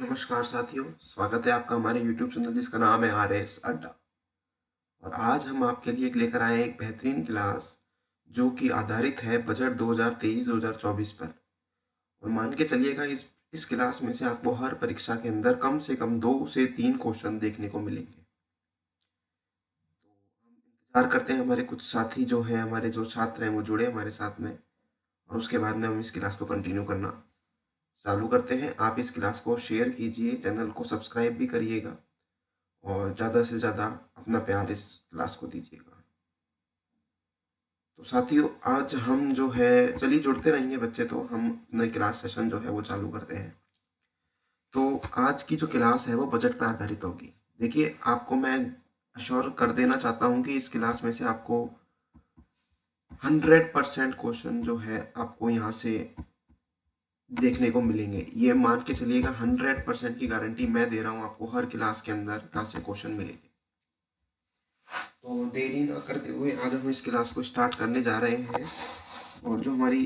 नमस्कार साथियों, स्वागत है आपका हमारे YouTube चैनल जिसका नाम है RS अड्डा। और आज हम आपके लिए लेकर आए हैं एक बेहतरीन क्लास जो कि आधारित है बजट 2023-2024 पर। और मान के चलिएगा इस क्लास में से आपको हर परीक्षा के अंदर कम से कम 2 से 3 क्वेश्चन देखने को मिलेंगे। तो हम इंतजार करते हैं हमारे कुछ साथी जो हैं, हमारे जो छात्र हैं वो जुड़े हमारे साथ में, और उसके बाद में हम इस क्लास को कंटिन्यू करना चालू करते हैं। आप इस क्लास को शेयर कीजिए, चैनल को सब्सक्राइब भी करिएगा और ज़्यादा से ज़्यादा अपना प्यार इस क्लास को दीजिएगा। तो साथियों, आज हम जो है, चलिए जुड़ते रहेंगे बच्चे, तो हम अपना क्लास सेशन जो है वो चालू करते हैं। तो आज की जो क्लास है वो बजट पर आधारित होगी। देखिए, आपको मैं अश्योर कर देना चाहता हूँ कि इस क्लास में से आपको 100% क्वेश्चन जो है आपको यहाँ से देखने को मिलेंगे। ये मान के चलिएगा, 100% की गारंटी मैं दे रहा हूँ आपको, हर क्लास के अंदर यहाँ से क्वेश्चन मिलेंगे। तो देरी ना करते हुए आज हम इस क्लास को स्टार्ट करने जा रहे हैं। और जो हमारी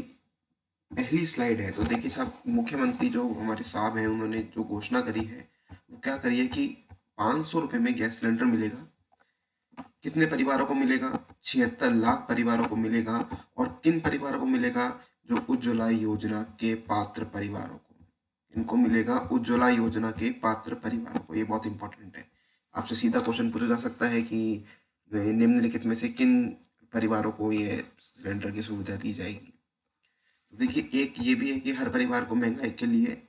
पहली स्लाइड है, तो देखिए साहब, मुख्यमंत्री जो हमारे साहब हैं उन्होंने जो घोषणा करी है वो क्या करी है कि 500 रुपये में गैस सिलेंडर मिलेगा। कितने परिवारों को मिलेगा? 76 लाख परिवारों को मिलेगा। और किन परिवारों को मिलेगा? जो उज्ज्वला योजना के पात्र परिवारों को। इनको मिलेगा उज्ज्वला योजना के पात्र परिवारों को। ये बहुत इंपॉर्टेंट है। आपसे सीधा क्वेश्चन पूछा जा सकता है कि निम्नलिखित में से किन परिवारों को ये सिलेंडर की सुविधा दी जाएगी। तो देखिए, एक ये भी है कि हर परिवार को महंगाई के लिए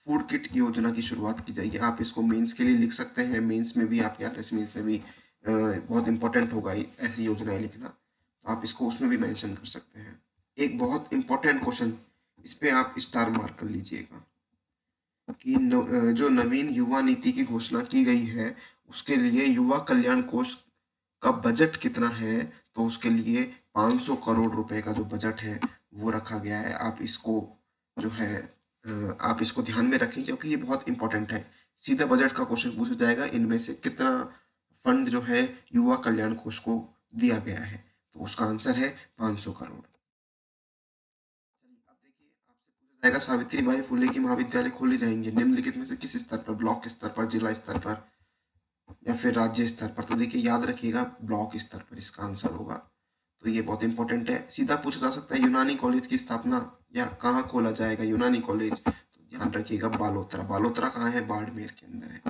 फूड किट योजना की शुरुआत की जाएगी। आप इसको मेंस के लिए लिख सकते हैं, मेंस में भी आपके आरएस मेंस में भी बहुत इंपॉर्टेंट होगा ऐसी योजनाएं लिखना, तो आप इसको उसमें भी मेंशन कर सकते हैं। एक बहुत इंपॉर्टेंट क्वेश्चन, इस पे आप स्टार मार्क कर लीजिएगा कि जो नवीन युवा नीति की घोषणा की गई है उसके लिए युवा कल्याण कोष का बजट कितना है। तो उसके लिए 500 करोड़ रुपए का जो बजट है वो रखा गया है। आप इसको जो है आप इसको ध्यान में रखें, क्योंकि ये बहुत इंपॉर्टेंट है। सीधा बजट का क्वेश्चन पूछा जाएगा, इनमें से कितना फंड जो है युवा कल्याण कोष को दिया गया है। तो उसका आंसर है 500 करोड़। अब देखिए, आपसे पूछा जाएगा सावित्री बाई फुले की महाविद्यालय खोले जाएंगे निम्नलिखित में से किस स्तर पर? ब्लॉक स्तर पर, जिला स्तर पर, या फिर राज्य स्तर पर? तो देखिए, याद रखिएगा, ब्लॉक स्तर पर इसका आंसर होगा। तो ये बहुत इंपॉर्टेंट है। सीधा पूछा जा सकता है यूनानी कॉलेज की स्थापना या कहाँ खोला जाएगा यूनानी कॉलेज? तो ध्यान रखिएगा, बालोतरा। बालोतरा कहाँ है? बाड़मेर के अंदर है।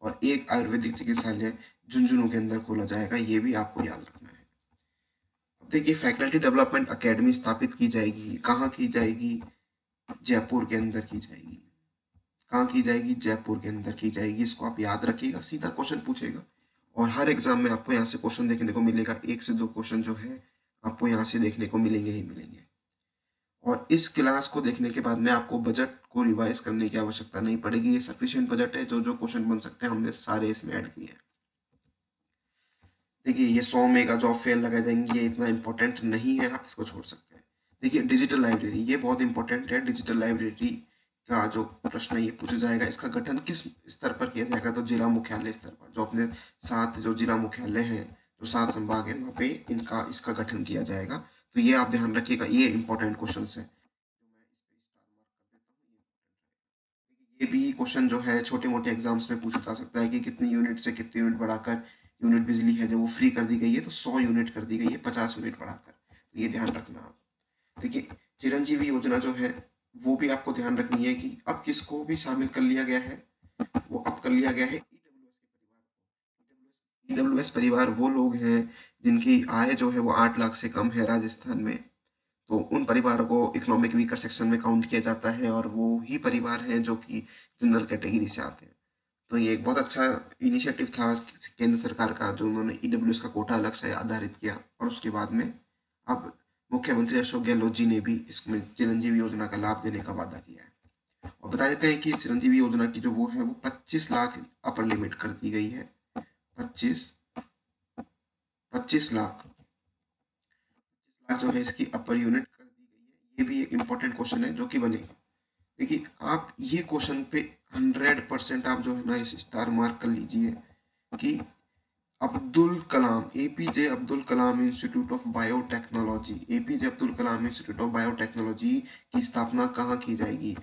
और एक आयुर्वेदिक चिकित्सालय झुंझुनू के अंदर खोला जाएगा, ये भी आपको याद रखना है। अब देखिए, फैकल्टी डेवलपमेंट अकेडमी स्थापित की जाएगी। कहाँ की जाएगी? जयपुर के अंदर की जाएगी। कहाँ की जाएगी? जयपुर के अंदर की जाएगी। इसको आप याद रखिएगा, सीधा क्वेश्चन पूछेगा और हर एग्जाम में आपको यहाँ से क्वेश्चन देखने को मिलेगा। 1 से 2 क्वेश्चन जो है आपको यहाँ से देखने को मिलेंगे ही मिलेंगे। और इस क्लास को देखने के बाद में आपको बजट को रिवाइज करने की आवश्यकता नहीं पड़ेगी। ये सफिशिएंट बजट है। जो जो क्वेश्चन बन सकते हैं हमने सारे इसमें ऐड किए हैं। देखिए, ये 100 में का जॉब फेयर लगाए जाएंगे, ये इतना इंपॉर्टेंट नहीं है, आप इसको छोड़ सकते हैं। देखिए, डिजिटल लाइब्रेरी, ये बहुत इंपॉर्टेंट है। डिजिटल लाइब्रेरी का जो प्रश्न है ये पूछा जाएगा। इसका गठन किस स्तर पर किया जाएगा? तो जिला मुख्यालय स्तर पर। जो अपने 7 जो जिला मुख्यालय हैं, जो 7 संभाग है, वहाँ पे इसका गठन किया जाएगा। तो ये आप ध्यान रखिएगा, ये इंपॉर्टेंट क्वेश्चन है। ये भी क्वेश्चन जो है छोटे मोटे एग्जाम्स में पूछा जा सकता है कि कितनी यूनिट से कितनी यूनिट बढ़ाकर यूनिट बिजली है जो वो फ्री कर दी गई है। तो 100 यूनिट कर दी गई है, 50 यूनिट बढ़ाकर। तो ये ध्यान रखना आप। देखिए, चिरंजीवी योजना जो है वो भी आपको ध्यान रखनी है कि अब किसको भी शामिल कर लिया गया है। वो अब कर लिया गया है ईडब्ल्यूएस परिवार। वो लोग हैं जिनकी आय जो है वो 8 लाख से कम है राजस्थान में। तो उन परिवारों को इकोनॉमिक वीकर सेक्शन में काउंट किया जाता है, और वो ही परिवार हैं जो कि जनरल कैटेगरी से आते हैं। तो ये एक बहुत अच्छा इनिशिएटिव था केंद्र सरकार का, जो उन्होंने ईडब्ल्यूएस का कोटा अलग से आधारित किया। और उसके बाद में अब मुख्यमंत्री अशोक गहलोत जी ने भी इसमें चिरंजीवी योजना का लाभ देने का वादा किया है। और बता देते हैं कि चिरंजीवी योजना की जो वो है वो 25 लाख अपर लिमिट कर दी गई है। 25 लाख जो है इसकी अपर यूनिट कर दी गई है। ये भी एक इम्पोर्टेंट क्वेश्चन है जो कि बनेगा। देखिए, आप ये क्वेश्चन पे 100% आप जो है ना इस स्टार मार्क कर लीजिए कि Abdul Kalam, APJ Abdul Kalam institute of biotechnology, APJ Abdul Kalam institute of biotechnology की स्थापना कहाँ की जाएगी?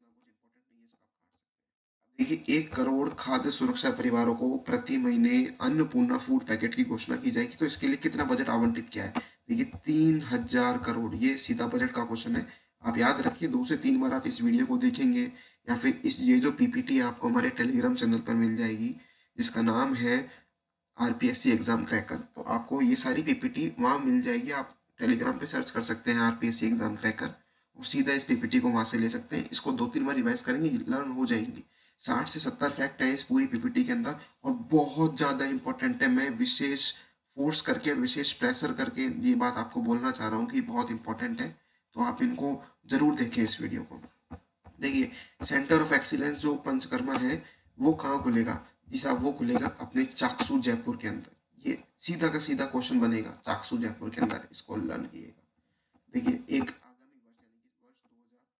कुछ इम्पोर्टेंट नहीं है, इसको आप काट सकते हैं। देखिए 1 करोड़ खाद्य सुरक्षा परिवारों को प्रति महीने अन्नपूर्णा फूड पैकेट की घोषणा की जाएगी। तो इसके लिए कितना बजट आवंटित किया है? देखिए 3000 करोड़, ये सीधा बजट का क्वेश्चन है। आप याद रखिए, 2 से 3 बार आप इस वीडियो को देखेंगे या फिर ये जो पीपीटी आपको हमारे टेलीग्राम चैनल पर मिल जाएगी, जिसका नाम है आरपीएससी एग्जाम क्रैकर। तो आपको ये सारी पीपीटी वहाँ मिल जाएगी। आप टेलीग्राम पे सर्च कर सकते हैं आरपीएससी एग्जाम क्रैकर और सीधा इस पीपीटी को वहाँ से ले सकते हैं। इसको 2-3 बार रिवाइज करेंगे, लर्न हो जाएंगी। 60 से 70 फैक्ट है इस पूरी पीपीटी के अंदर और बहुत ज़्यादा इंपॉर्टेंट है। मैं विशेष फोर्स करके, विशेष प्रेशर करके ये बात आपको बोलना चाह रहा हूँ कि बहुत इंपॉर्टेंट है। तो आप इनको जरूर देखें इस वीडियो को। देखिए सेंटर ऑफ एक्सीलेंस जो पंचकर्मा है वो कहाँ खुलेगा? जी साहब, वो खुलेगा अपने चाकसू जयपुर के अंदर। ये सीधा का सीधा क्वेश्चन बनेगा, चाकसू जयपुर के अंदर, इसको लर्न कीजिएगा। देखिए एक आगामी वर्ष यानी कि वर्ष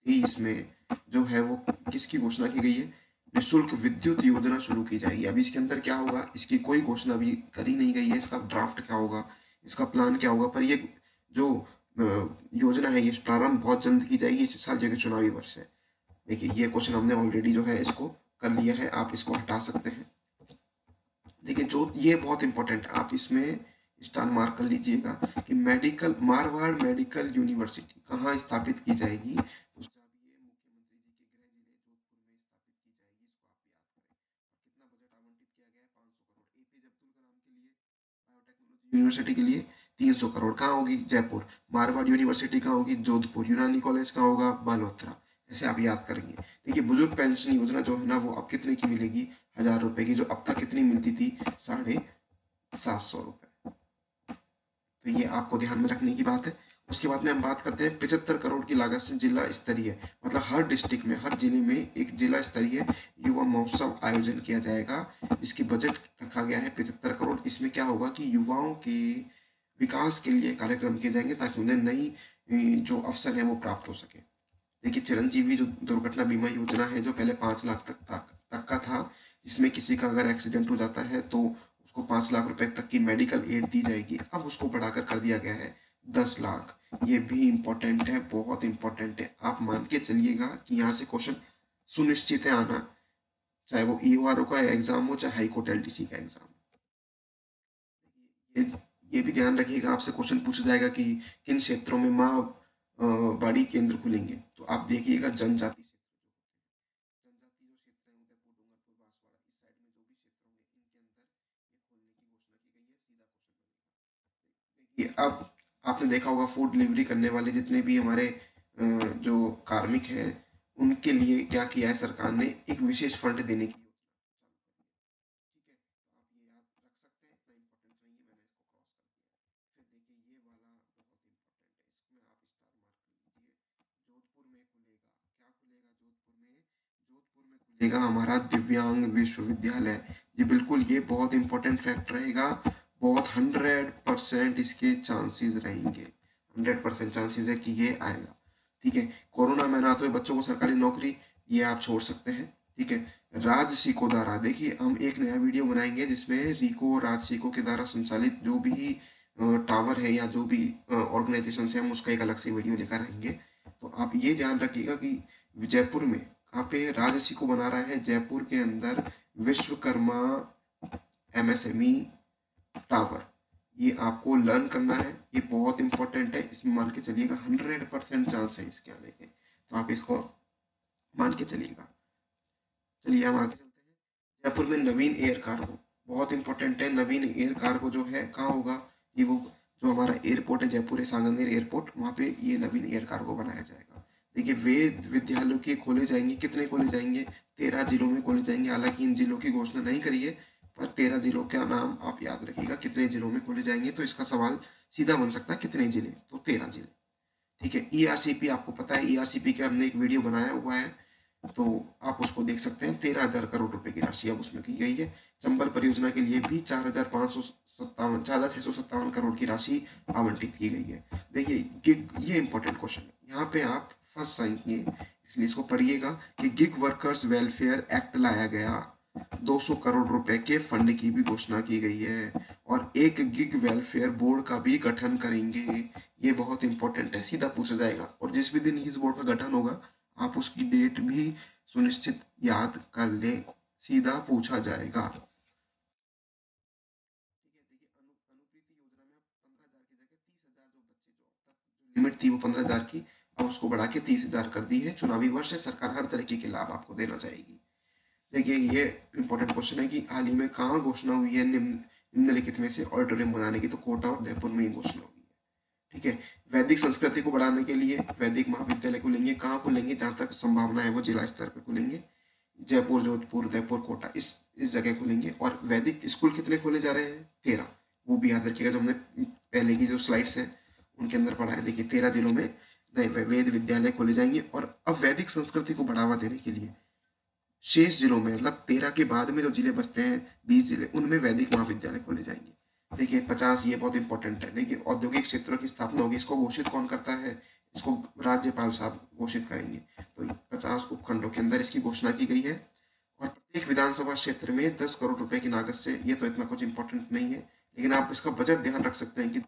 2023 में जो है वो किसकी घोषणा की गई है? निःशुल्क विद्युत योजना शुरू की जाएगी। अभी इसके अंदर क्या होगा, इसकी कोई घोषणा अभी करी नहीं गई है। इसका ड्राफ्ट क्या होगा, इसका प्लान क्या होगा, पर ये जो योजना है ये प्रारंभ बहुत जल्द की जाएगी। इस साल जो कि चुनावी वर्ष है। देखिए ये क्वेश्चन हमने ऑलरेडी जो है इसको कर लिया है, आप इसको हटा सकते हैं। देखिए जो ये बहुत इंपॉर्टेंट है, आप इसमें स्टार मार्क कर लीजिएगा कि मेडिकल मारवाड़ मेडिकल यूनिवर्सिटी कहाँ स्थापित की जाएगी? तो उसका भी ये मुख्यमंत्री जी के गृह जिले जोधपुर में स्थापित की जाएगी। इसको आप याद करें। और कितना बजट आवंटित किया गया है? 500 करोड़। एपीजे अब्दुल कलाम के लिए बायोटेक्नोलॉजी यूनिवर्सिटी के लिए 300 करोड़। कहाँ होगी? जयपुर। मारवाड़ यूनिवर्सिटी कहाँ होगी? जोधपुर। यूनानी कॉलेज कहाँ होगा? बालोतरा। ऐसे आप याद करेंगे। देखिए बुजुर्ग पेंशन योजना जो है ना वो अब कितने की मिलेगी? 1000 रुपए की, जो अब तक कितनी मिलती थी? 750 रुपए। तो ये आपको ध्यान में रखने की बात है। उसके बाद में हम बात करते हैं 75 करोड़ की लागत से जिला स्तरीय, मतलब हर डिस्ट्रिक्ट में, हर जिले में एक जिला स्तरीय युवा महोत्सव आयोजन किया जाएगा। इसकी बजट रखा गया है 75 करोड़। इसमें क्या होगा कि युवाओं के विकास के लिए कार्यक्रम किए जाएंगे ताकि उन्हें नई जो अवसर है वो प्राप्त हो सके। देखिए चिरंजीवी जो दुर्घटना बीमा योजना है जो पहले 5 लाख तक का था, जिसमें किसी का अगर एक्सीडेंट हो जाता है तो उसको 5 लाख रुपए तक की मेडिकल एड दी जाएगी। अब उसको बढ़ाकर कर दिया गया है 10 लाख। ये भी इम्पोर्टेंट है, बहुत इंपॉर्टेंट है। आप मान के चलिएगा कि यहाँ से क्वेश्चन सुनिश्चित है आना, चाहे वो ईओआरओ का एग्जाम हो चाहे हाईकोर्ट एलडीसी का एग्जाम। ये ये भी ध्यान रखिएगा, आपसे क्वेश्चन पूछा जाएगा कि किन क्षेत्रों में माँ बाड़ी केंद्र खुलेंगे। तो आप देखिएगा जनजाति क्षेत्र, जनजाति जो क्षेत्र है उदयपुर, डूंगरपुर, बांसवाड़ा, इस साइड में जो भी क्षेत्र होंगे इनके अंदर ये खोलने की घोषणा की गई है। सीधा क्वेश्चन बनेगा। देखिए अब आपने देखा होगा फूड डिलीवरी करने वाले जितने भी हमारे जो कार्मिक हैं उनके लिए क्या किया है सरकार ने, एक विशेष फंड देने की योजना चालू करी है। ठीक है, तो आप ये याद रख सकते हैं, इतना इम्पोर्टेंट नहीं है, मैंने इसको क्रॉस कर दिया है। फिर देखिए ये वाला बहुत इंपॉर्टेंट है, इसमें आप स्टार मार्क कर लीजिए। जोधपुर में खुलेगा, क्या खुलेगा? जोधपुर में खुलेगा हमारा दिव्यांग विश्वविद्यालय। ये बिल्कुल, ये बहुत इंपॉर्टेंट फैक्ट रहेगा। बहुत 100% इसके चांसेस रहेंगे, 100% चांसेस है कि ये आएगा। ठीक है, कोरोना में अनाथ हुए बच्चों को सरकारी नौकरी, ये आप छोड़ सकते हैं। ठीक है, राजसिको द्वारा, देखिए हम एक नया वीडियो बनाएंगे जिसमें रिको राजसिको के द्वारा संचालित जो भी टावर है या जो भी ऑर्गेनाइजेशन है हम उसका एक अलग से वीडियो लेकर आएंगे। तो आप ये ध्यान रखिएगा कि जयपुर में कहाँ पे राजसिको बना रहा है? जयपुर के अंदर विश्वकर्मा एमएसएमई टावर। ये आपको लर्न करना है, ये बहुत इंपॉर्टेंट है। इसमें मान के चलिएगा 100% चांस है इसके आने के, तो आप इसको मान के चलिएगा। चलिए हम आगे चलते हैं। जयपुर में नवीन एयर कार्गो बहुत इंपॉर्टेंट है। नवीन एयर कार्गो जो है कहाँ होगा? ये वो जो हमारा एयरपोर्ट है जयपुर सांगनेर एयरपोर्ट, वहाँ पे ये नवीन एयर कार्गो बनाया जाएगा। देखिए वेद विद्यालयों के खोले जाएंगे, कितने खोले जाएंगे? 13 जिलों में खोले जाएंगे। हालांकि इन जिलों की घोषणा नहीं करी है, पर 13 जिलों का नाम आप याद रखिएगा, कितने जिलों में खोले जाएंगे। तो इसका सवाल सीधा बन सकता है कितने जिले, तो 13 जिले। ठीक है, ईआरसीपी आपको पता है, ईआरसीपी का हमने एक वीडियो बनाया हुआ है, तो आप उसको देख सकते हैं। 13,000 करोड़ रुपए की राशि अब उसमें की गई है। चंबल परियोजना के लिए भी 4,657 करोड़ की राशि आवंटित की गई है। देखिए ये इंपॉर्टेंट क्वेश्चन है, यहाँ पे आप फंस जाएंगे, इसलिए इसको पढ़िएगा कि गिग वर्कर्स वेलफेयर एक्ट लाया गया, 200 करोड़ रुपए के फंड की भी घोषणा की गई है और एक गिग वेलफेयर बोर्ड का भी गठन करेंगे। ये बहुत इंपॉर्टेंट है, सीधा पूछा जाएगा। और जिस भी दिन इस बोर्ड का गठन होगा आप उसकी डेट भी सुनिश्चित याद कर ले, सीधा पूछा जाएगा। ठीक है, देखिए अनुप्रीति योजना में अब 15,000 की जगह 30,000 जो बच्चे जो अब तक जो लिमिट थी वो 15,000 की, अब उसको बढ़ा के 30,000 कर दी है। चुनावी वर्ष है, सरकार हर तरीके के लाभ आपको देना चाहेगी। देखिए ये इंपॉर्टेंट क्वेश्चन है कि हाल ही में कहाँ घोषणा हुई है निम्नलिखित में से ऑडिटोरियम बनाने की, तो कोटा और जयपुर में ही घोषणा हुई है। ठीक है, वैदिक संस्कृति को बढ़ाने के लिए वैदिक महाविद्यालय खुलेंगे। कहाँ खुलेंगे, जहाँ तक संभावना है वो जिला स्तर पर खुलेंगे। जयपुर, जोधपुर, उदयपुर, कोटा, इस जगह खुलेंगे। और वैदिक स्कूल कितने खोले जा रहे हैं, 13। वो भी याद रखिएगा, जो हमने पहले की जो स्लाइड्स हैं उनके अंदर पढ़ा है। देखिए 13 जिलों में नए वेद विद्यालय खोले जाएंगे। और अब वैदिक संस्कृति को बढ़ावा देने के लिए शेष जिलों में, मतलब 13 के बाद में जो जिले बचते हैं, 20 जिले, उनमें वैदिक महाविद्यालय खोले जाएंगे। देखिए 50, ये बहुत इंपॉर्टेंट है। देखिए औद्योगिक क्षेत्रों की स्थापना होगी, इसको घोषित कौन करता है, इसको राज्यपाल साहब घोषित करेंगे। तो 50 उपखंडों के अंदर इसकी घोषणा की गई है। और प्रत्येक विधानसभा क्षेत्र में 10 करोड़ रुपए की लागत से, ये तो इतना कुछ इंपॉर्टेंट नहीं है, लेकिन आप इसका बजट ध्यान रख सकते हैं कि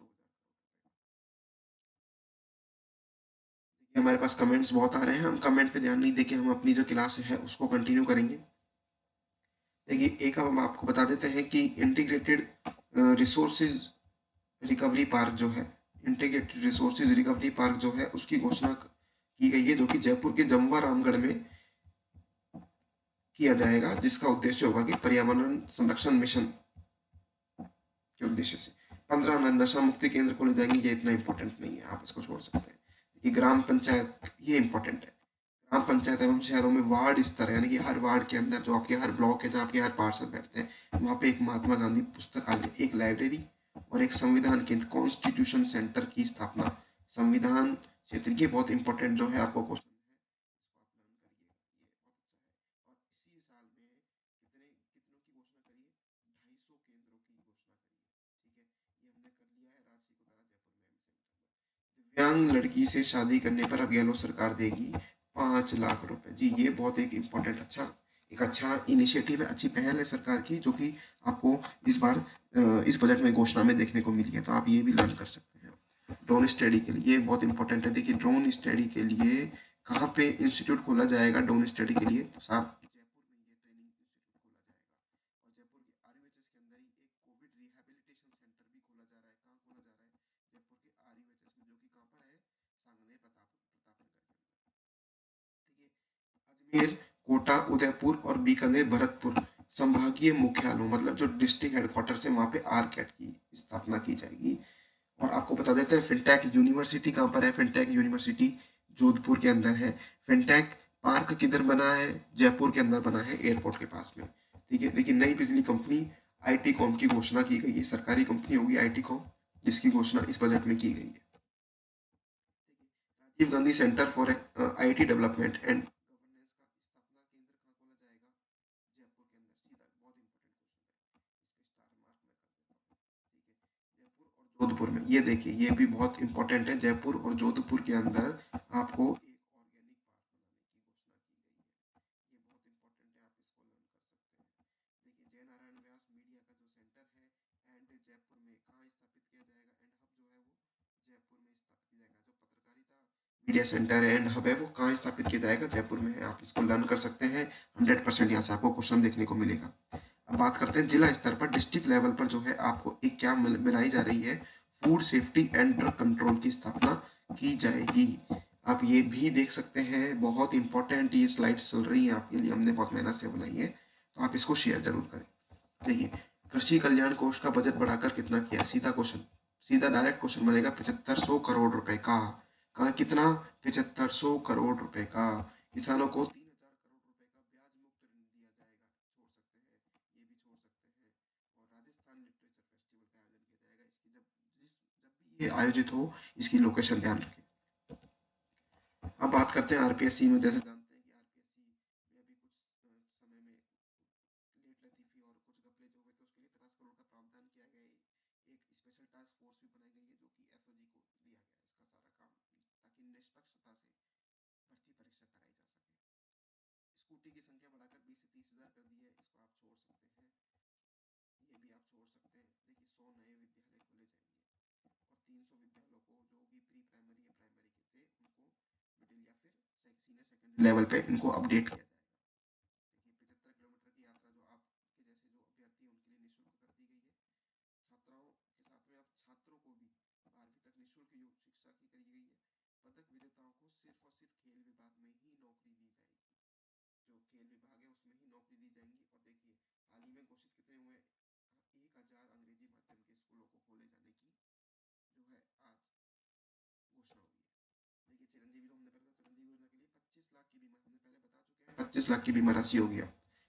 हमारे पास कमेंट्स बहुत आ रहे हैं, हम कमेंट पे ध्यान नहीं देके हम अपनी जो क्लास है उसको कंटिन्यू करेंगे। देखिए एक अब हम आपको बता देते हैं कि इंटीग्रेटेड रिसोर्सेज रिकवरी पार्क जो है, इंटीग्रेटेड रिसोर्सेज रिकवरी पार्क जो है उसकी घोषणा की गई है, जो कि जयपुर के जमवा रामगढ़ में किया जाएगा, जिसका उद्देश्य होगा कि पर्यावरण संरक्षण मिशन के उद्देश्य से 15 नशा मुक्ति केंद्र खोले जाएंगे। ये इतना इंपॉर्टेंट नहीं है, आप इसको छोड़ सकते हैं। ये ग्राम पंचायत, ये इंपॉर्टेंट है। ग्राम पंचायत एवं शहरों में वार्ड स्तर, यानी कि हर वार्ड के अंदर जो आपके हर ब्लॉक है, जहाँ आपके हर पार्षद बैठते हैं, वहाँ पे एक महात्मा गांधी पुस्तकालय, एक लाइब्रेरी और एक संविधान केंद्र, कॉन्स्टिट्यूशन सेंटर की स्थापना। संविधान क्षेत्र, ये बहुत इंपॉर्टेंट जो है आपको क्वेश्चन है, इसको आप लर्न करिएगा, ये बहुत अच्छा है। और इसी साल में कितनों की घोषणा करिए, 250 केंद्रों की घोषणा करिए। ठीक है, ये हमने कर लिया है। राशि को जरा जयपुर में से दिव्यांग लड़की से शादी करने पर अब गहलोत सरकार देगी 5 लाख रुपए। जी ये बहुत एक इम्पोर्टेंट एक अच्छा इनिशिएटिव है, अच्छी पहल है सरकार की, जो कि आपको इस बार इस बजट में घोषणा में देखने को मिली है। तो आप ये भी लर्न कर सकते हैं। ड्रोन स्टडी के लिए ये बहुत इंपॉर्टेंट है। देखिए ड्रोन स्टडी के लिए कहाँ पे इंस्टीट्यूट खोला जाएगा ड्रोन स्टडी के लिए, तो साहब जयपुर में ये ट्रेनिंग इंस्टीट्यूट खोला जाएगा। और जयपुर के आरयूएचएस के अंदर ही एक कोविड रिहेबिलिटेशन सेंटर भी खोला जा रहा है। कहाँ खोला जा रहा है, जयपुर के आरयूएचएस में, जो कि कहाँ पर है, सांगनेर प्रताप नगर के अंदर। ठीक है, अजमेर, कोटा, उदयपुर और बीकानेर, भरतपुर संभागीय मुख्यालयों, मतलब जो डिस्ट्रिक्ट हेडक्वार्टर है, वहां पे आरकैट की स्थापना की जाएगी। और आपको बता देते हैं फिनटेक यूनिवर्सिटी कहाँ पर है। फिनटेक यूनिवर्सिटी जोधपुर के अंदर है। फिनटेक पार्क किधर बना है, जयपुर के अंदर बना है, एयरपोर्ट के पास में। ठीक है, देखिए नई बिजली कंपनी आईटी कॉम की घोषणा की गई है। सरकारी कंपनी होगी आईटी कॉम, जिसकी घोषणा इस बजट में की गई है। Rajiv Gandhi centre for IT development and governance का स्थापना केंद्र कहाँ खोला जाएगा, जयपुर के अंदर। सीधा बहुत इंपॉर्टेंट क्वेश्चन है, इस पे स्टार मार्क मैं कर देता हूँ। ठीक है, जयपुर और जोधपुर में, ये देखिए ये भी बहुत इंपॉर्टेंट है। जयपुर और जोधपुर के अंदर आपको एक ऑर्गेनिक पार्क बनाने की घोषणा की गई है। ये बहुत इंपॉर्टेंट है, आप इसको लर्न कर सकते हैं। देखिए जय नारायण व्यास मीडिया का जो सेंटर है एंड जयपुर में कहाँ स्थापित किया जाएगा, एंड हब जो है वो जयपुर में स्थापित किया जाएगा। जो पत्रकारिता मीडिया सेंटर है एंड हब है, वो कहाँ स्थापित किया जाएगा, जयपुर में है। आप इसको लर्न कर सकते हैं। 100% यहाँ से आपको क्वेश्चन देखने को मिलेगा। अब बात करते हैं जिला स्तर पर, डिस्ट्रिक्ट लेवल पर जो है आपको एक क्या बनाई जा रही है, food safety and drug control की स्थापना की जाएगी। आप ये भी देख सकते हैं, बहुत इंपॉर्टेंट ये स्लाइड्स चल रही हैं आपके लिए, हमने बहुत मेहनत से बनाई है, तो आप इसको शेयर जरूर करें। देखिए कृषि कल्याण कोष का बजट बढ़ाकर कितना किया, सीधा क्वेश्चन, सीधा डायरेक्ट क्वेश्चन बनेगा। 7500 करोड़ रुपए का। कहा कितना, 7500 करोड़ रुपए का। किसानों को 3000 करोड़ रुपए का ब्याज मुक्त ऋण दिया जाएगा। छोड़ सकते हैं, ये भी छोड़ सकते हैं। और राजस्थान लिटरेचर फेस्टिवल का आयोजन किया जाएगा। इसकी जब भी ये आयोजित हो, इसकी लोकेशन ध्यान रखें। अब बात करते हैं आरपीएससी में। जैसे जानते हैं कि आरपीएससी में अभी कुछ समय में लेट लतीफ़ी और कुछ घपले जो हुए थे, उसके लिए 50 करोड़ का प्रावधान किया गया है। एक स्पेशल टास्क फोर्स भी बनाई गई है, जो कि एसओजी को दिया गया है इसका सारा काम, ताकि निष्पक्षता से भर्ती परीक्षा कराई जा सके। स्कूटी की संख्या बढ़ाकर 20 से 30,000 कर दी है, इसको आप छोड़ सकते हैं, ये भी आप छोड़ सकते हैं। देखिए 100 नए विद्यालय खोले जाएंगे और 300 विद्यालयों को, जो भी प्री प्राइमरी या प्राइमरी के थे, उनको मिडिल या फिर सीनियर सेकेंडरी लेवल पे इनको अपडेट किया जाएगा। देखिए 75 किलोमीटर की यात्रा जो आपके जैसे जो अभ्यर्थी हैं उनके लिए निःशुल्क कर दी गई है। छात्राओं के साथ में अब छात्रों को भी 12वीं तक निःशुल्क शिक्षा की करी गई है। पदक विजेताओं को सिर्फ और सिर्फ खेल विभाग में ही नौकरी दी जाएगी। जो खेल विभाग है उसमें ही नौकरी दी जाएंगी। और देखिए हाल ही में घोषित कितने हुए, 1000 अंग्रेजी माध्यम के स्कूलों को खोले जाने की जो है आज घोषणा हुई है। देखिए चिरंजीवी जो हमने पहले चिरंजीवी योजना के लिए 25 लाख की बीमा हमने पहले बता चुके हैं, 25 लाख की बीमा राशि हो गया।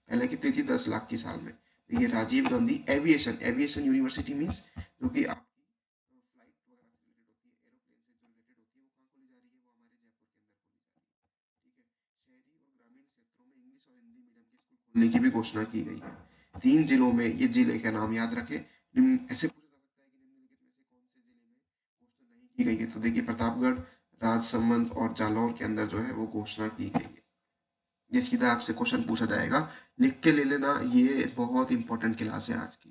पहले कितनी थी, 10 लाख की साल में। देखिए Rajiv Gandhi aviation aviation university means जो कि आपकी फ्लाइट वगैरह से रिलेटेड होती है, एरोप्लेन से जो रिलेटेड होती है, वो कहाँ खोली जा रही है, वो हमारे जयपुर के अंदर खोली जा रही है। ठीक है, शहरी और ग्रामीण क्षेत्रों में इंग्लिश और हिंदी मीडियम के स्कूल खोलने की भी घोषणा की गई है। 3 जिलों में, ये जिले का नाम याद रखें। ऐसे पूछा जा सकता है कि निम्नलिखित में से कौन से जिले में घोषणा नहीं की गई है, तो देखिए प्रतापगढ़, राजसमंद और जालौर के अंदर जो है वो घोषणा की गई है। ये सीधा आपसे क्वेश्चन पूछा जाएगा, लिख के ले लेना, ये बहुत इंपॉर्टेंट क्लास है आज की।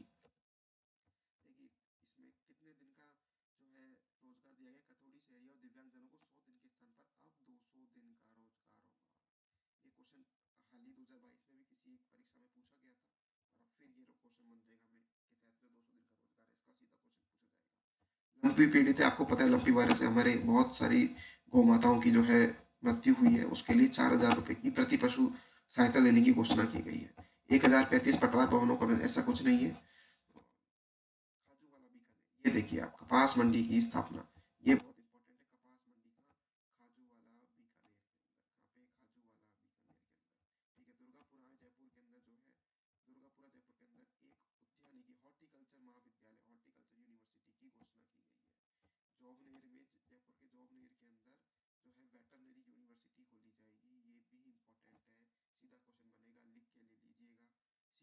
देखिए इसमें कितने दिन का जो है रोजगार दिया गया, कथोड़ी शहरी और दिव्यांगजनों को 100 दिन के स्थान पर अब 200 दिन का रोजगार होगा। ये क्वेश्चन हाल ही 2022 में भी किसी एक परीक्षा में पूछा गया था, और अब फिर ये क्वेश्चन मनरेगा में के तहत जो 200 दिन का रोजगार है इसका सीधा क्वेश्चन पूछा जाएगा। लंपी पीड़ित है, आपको पता है लंपी वायरस से हमारे बहुत सारी गौ माताओं की जो है मृत्यु हुई है, उसके लिए 4000 रुपए की प्रति पशु सहायता देने की घोषणा की गई है। 1035 पटवार भवनों का ऐसा कुछ नहीं है। खाजू वाला बीकानेर, ये देखिए आप कपास मंडी की स्थापना, ये बहुत इंपॉर्टेंट है। कपास मंडी का खाजू वाला बीकानेर के अंदर, कहाँ पे, खाजू वाला बीकानेर के अंदर। ठीक है, दुर्गापुरा जयपुर के अंदर जो है, दुर्गापुरा जयपुर के अंदर एक उद्यानिकी की हॉर्टिकल्चर महाविद्यालय, हॉर्टिकल्चर यूनिवर्सिटी की घोषणा की गई है। जॉबनेर में, जयपुर के जॉबनेर के अंदर जो है वेटरनरी यूनिवर्सिटी खोली जाएगी, ये भी इंपॉर्टेंट है। सीधा क्वेश्चन बनेगा, लिख के ले लीजिएगा,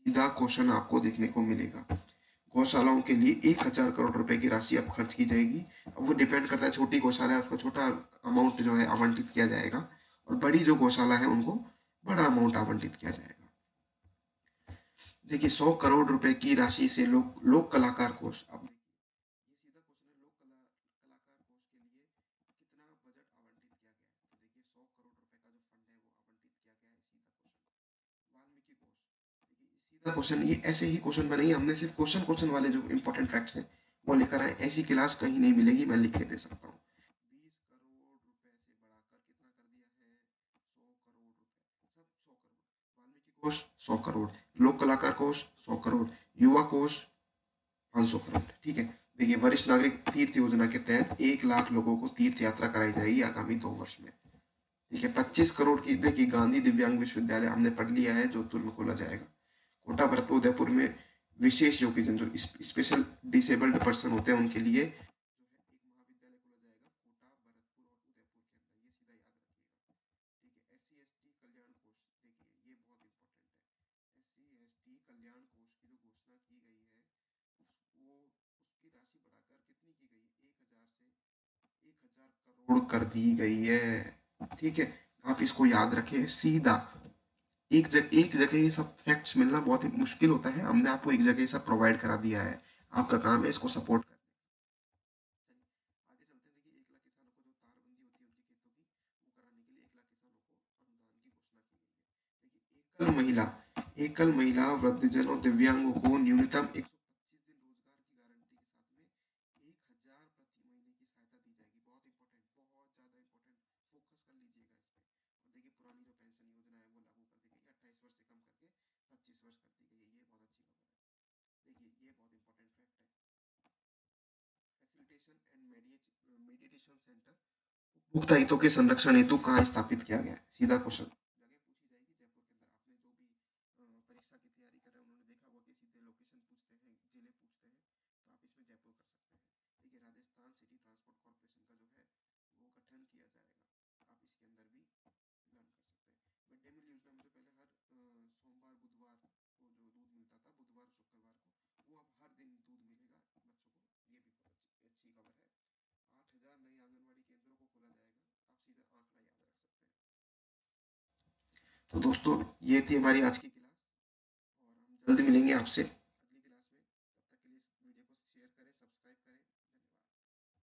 सीधा क्वेश्चन आपको देखने को मिलेगा। गौशालाओं के लिए 1000 करोड़ रुपए की राशि अब खर्च की जाएगी। अब वो डिपेंड करता है, छोटी गौशाला है उसको छोटा अमाउंट जो है आवंटित किया जाएगा, और बड़ी जो गौशाला है उनको बड़ा अमाउंट आवंटित किया जाएगा। देखिए 100 करोड़ रुपए की राशि से लोक कलाकार कोष, अब देखिए ये सीधा क्वेश्चन है, कलाकार कोष के लिए कितना बजट आवंटित किया गया है, तो देखिए 100 करोड़ रुपए का जो फंड है वो आवंटित किया गया है। सीधा क्वेश्चन वाल्मीकि कोष, देखिए सीधा क्वेश्चन, ये ऐसे ही क्वेश्चन बने, हमने सिर्फ क्वेश्चन क्वेश्चन वाले जो इंपॉर्टेंट फैक्ट्स हैं वो लेकर आए। ऐसी क्लास कहीं नहीं मिलेगी, मैं लिख के दे सकता हूँ। 20 करोड़ रुपए से बढ़ाकर कितना कर दिया है, 100 करोड़ रुपए, सब 100 करोड़। वाल्मीकि कोष 100 करोड़, लोक कलाकार कोष 100 करोड़, युवा कोष 500 करोड़। ठीक है, देखिए वरिष्ठ नागरिक तीर्थ योजना के तहत 1 लाख लोगों को तीर्थ यात्रा कराई जाएगी आगामी 2 वर्ष में। ठीक है, 25 करोड़ की, देखिए गांधी दिव्यांग विश्वविद्यालय हमने पढ़ लिया है, जोधपुर में खोला जाएगा। कोटा भरतपुर उदयपुर में विशेष योग्यजन जो स्पेशल डिसेबल्ड पर्सन होते हैं उनके लिए जो है एक महाविद्यालय खोला जाएगा, कोटा भरतपुर और उदयपुर के अंदर, ये सीधा याद रखिएगा। ठीक है, SC ST कल्याण कोष, देखिए ये बहुत इंपॉर्टेंट है। SC ST कल्याण कोष की जो घोषणा की गई है उसकी राशि बढ़ाकर कितनी की गई है, 1000 करोड़ कर दी गई है। ठीक है, आप इसको याद रखें सीधा। एक जगह ये सब फैक्ट्स मिलना बहुत ही मुश्किल होता है, हमने आपको एक जगह ये सब प्रोवाइड करा दिया है, आपका काम है इसको सपोर्ट करना। चलिए आगे चलते हैं। देखिए 1 लाख किसानों को जो तारबंदी होती है उनकी खेतों की, वो कराने के लिए 1 लाख किसानों को अनुदान की घोषणा की गई है। देखिए एकल महिला वृद्धजन और दिव्यांगों को न्यूनतम 125 दिन रोजगार की गारंटी के साथ में 1000 प्रति महीने की सहायता दी जाएगी। बहुत इंपॉर्टेंट, बहुत ज्यादा इंपॉर्टेंट, फोकस कर लीजिएगा इस पे। और देखिए पुरानी जो पेंशन योजना है वो लागू कर दी गई है, 28 वर्ष से कम करके 25 वर्ष कर दी गई है, ये बहुत अच्छी खबर है। देखिए ये बहुत इंपॉर्टेंट फैक्ट है। फैसिलिटेशन एंड मेडिटेशन सेंटर उपभोक्ता हितों के संरक्षण हेतु कहाँ स्थापित किया गया है, सीधा क्वेश्चन जगह पूछी जाएगी जयपुर के अंदर। आपने जो भी परीक्षा की तैयारी कर रहे हैं उन्होंने देखा होगा कि सीधे लोकेशन पूछते हैं, जिले पूछते हैं, तो आप इसमें जयपुर कर सकते हैं। देखिए राजस्थान सिटी ट्रांसपोर्ट कॉर्पोरेशन का जो है वो गठन किया जाएगा, आप इसके अंदर भी लर्न कर सकते हैं। मिड डे मील योजना में जो पहले हर सोमवार बुधवार को जो दूध मिलता था, बुधवार शुक्रवार को, वो अब हर दिन दूध मिलेगा बच्चों को, ये भी बहुत अच्छी खबर है। 8000 नए आंगनवाड़ी केंद्रों को खोला जाएगा, आप सीधा आंकड़ा याद रख सकते हैं। तो दोस्तों ये थी हमारी आज की क्लास, और हम जल्द मिलेंगे आपसे अगली क्लास में। तब तक के लिए इस वीडियो को शेयर करें, सब्सक्राइब करें। धन्यवाद।